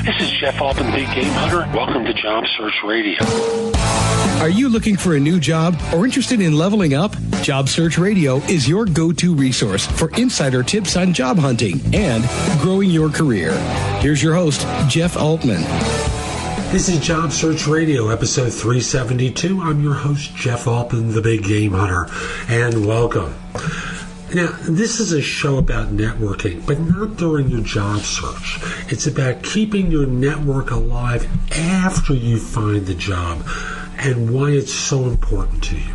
This is Jeff Altman, Big Game Hunter. Welcome to Job Search Radio. Are you looking for a new job or interested in leveling up? Job Search Radio is your go-to resource for insider tips on job hunting and growing your career. Here's your host, Jeff Altman. This is Job Search Radio, episode 372. I'm your host, Jeff Altman, the Big Game Hunter, and welcome. Now, this is a show about networking, but not during your job search. It's about keeping your network alive after you find the job and why it's so important to you.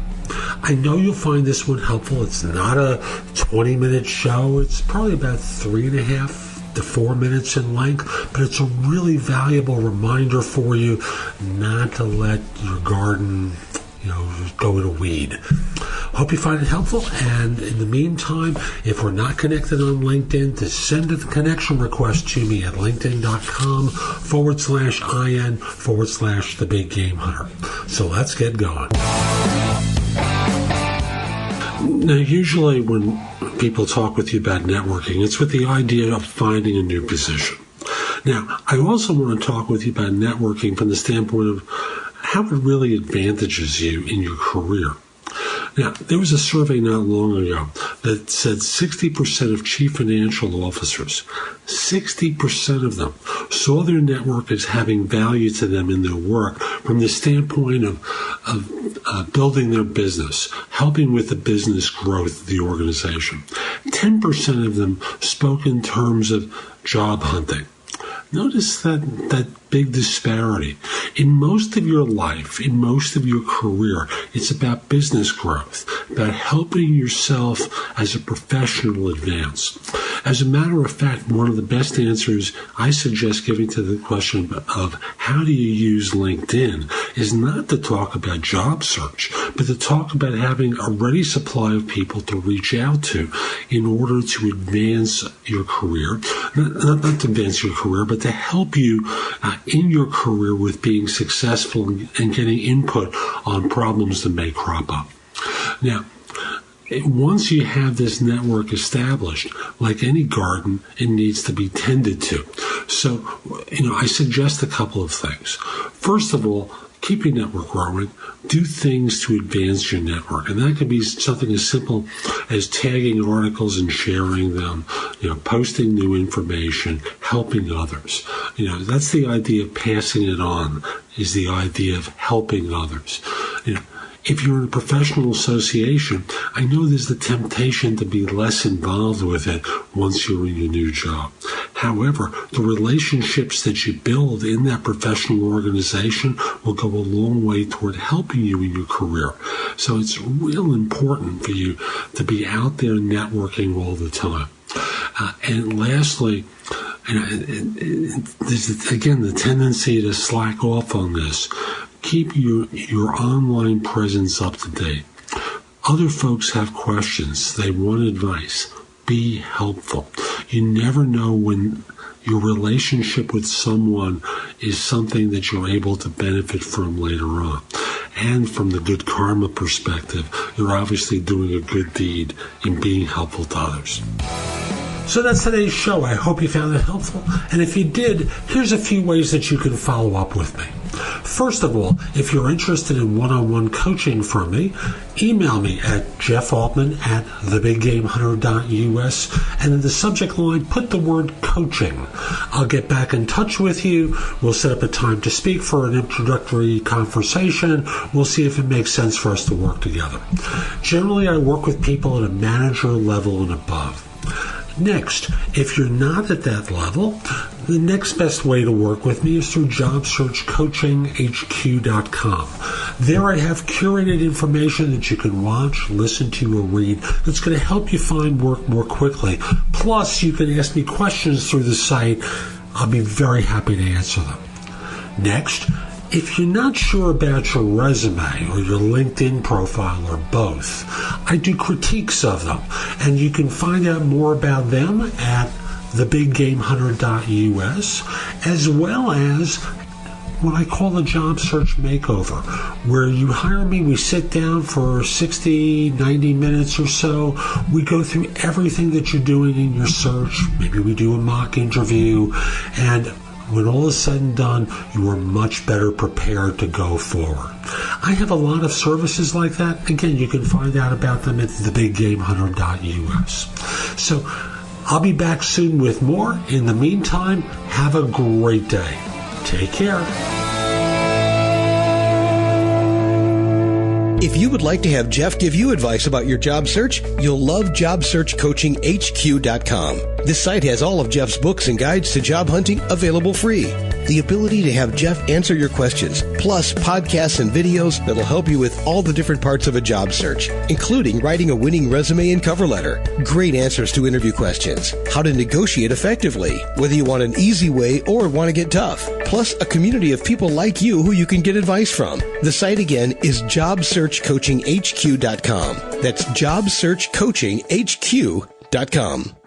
I know you'll find this one helpful. It's not a 20-minute show. It's probably about 3.5 to 4 minutes in length, but it's a really valuable reminder for you not to let your garden go in a weed. Hope you find it helpful, and in the meantime, if we're not connected on LinkedIn, to send a connection request to me at linkedin.com/IN/the Big Game Hunter. So let's get going. Now, usually when people talk with you about networking, it's with the idea of finding a new position. Now, I also want to talk with you about networking from the standpoint of how it really advantages you in your career. Now, there was a survey not long ago that said 60% of chief financial officers, 60% of them, saw their network as having value to them in their work from the standpoint of building their business, helping with the business growth of the organization. 10% of them spoke in terms of job hunting. Notice that big disparity. In most of your life, in most of your career, it's about business growth, about helping yourself as a professional advance. As a matter of fact, one of the best answers I suggest giving to the question of how do you use LinkedIn is not to talk about job search, but to talk about having a ready supply of people to reach out to in order to advance your career. Not to advance your career, but to help you in your career with being successful and getting input on problems that may crop up. Now, once you have this network established, like any garden, it needs to be tended to. So, I suggest a couple of things. First of all, keep your network growing. Do things to advance your network. And that could be something as simple as tagging articles and sharing them, posting new information, helping others. That's the idea of passing it on, is the idea of helping others. If you're in a professional association, I know there's the temptation to be less involved with it once you're in your new job. However, the relationships that you build in that professional organization will go a long way toward helping you in your career. So it's real important for you to be out there networking all the time. And lastly, there's again the tendency to slack off on this. Keep your online presence up to date. Other folks have questions. They want advice. Be helpful. You never know when your relationship with someone is something that you're able to benefit from later on. And from the good karma perspective, you're obviously doing a good deed in being helpful to others. So that's today's show. I hope you found it helpful. And if you did, here's a few ways that you can follow up with me. First of all, if you're interested in one-on-one coaching from me, email me at jeffaltman@thebiggamehunter.us, and in the subject line, put the word coaching. I'll get back in touch with you. We'll set up a time to speak for an introductory conversation. We'll see if it makes sense for us to work together. Generally, I work with people at a manager level and above. Next, if you're not at that level, the next best way to work with me is through JobSearchCoachingHQ.com. There I have curated information that you can watch, listen to, or read that's going to help you find work more quickly. Plus, you can ask me questions through the site. I'll be very happy to answer them. Next, if you're not sure about your resume or your LinkedIn profile or both, I do critiques of them, and you can find out more about them at thebiggamehunter.us, as well as what I call a job search makeover, where you hire me, we sit down for 60, 90 minutes or so, we go through everything that you're doing in your search, maybe we do a mock interview, and when all is said and done, you are much better prepared to go forward. I have a lot of services like that. Again, you can find out about them at thebiggamehunter.us. So I'll be back soon with more. In the meantime, have a great day. Take care. If you would like to have Jeff give you advice about your job search, you'll love JobSearchCoachingHQ.com. This site has all of Jeff's books and guides to job hunting available free. The ability to have Jeff answer your questions, plus podcasts and videos that'll help you with all the different parts of a job search, including writing a winning resume and cover letter, great answers to interview questions, how to negotiate effectively, whether you want an easy way or want to get tough, plus a community of people like you who you can get advice from. The site again is JobSearchCoachingHQ.com. That's JobSearchCoachingHQ.com.